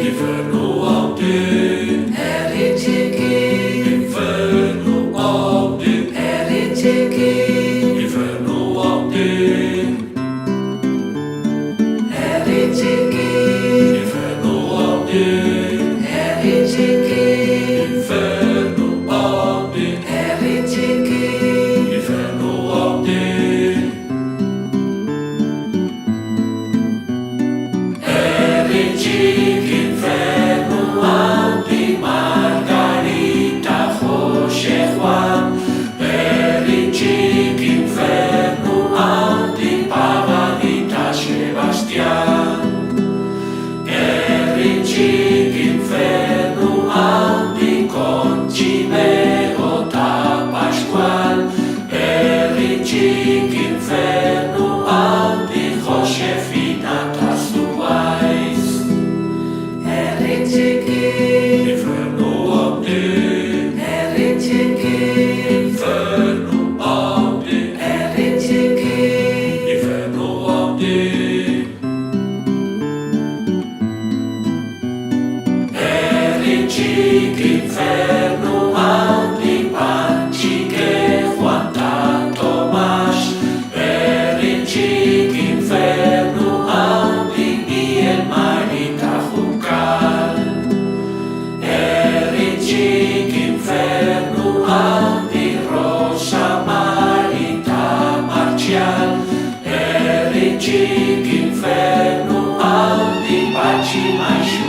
Inferno Odin, Inferno Odin, Inferno Odin, Inferno Odin, Inferno Odin, Inferno Odin. Heretic, Inferno Odin, Margarita, José Juan. Heretic, Inferno Odin, Pavadita, Sebastián. Heretic, Inferno Odin, Concimegota, Pascual. Heretic, Inferno Odin, Josefina, Tasuais. Inferno Odin, Inferno Odin, Inferno Odin. Heretic, Inferno Odin, Panchique, Juanta, Tomás. Heretic, Inferno Odin, Miguel, Marita, Juncal. Heretic, Inferno Odin, Rosa, Marita, Marcial. Heretic, Inferno Odin, Pachi, Maishu.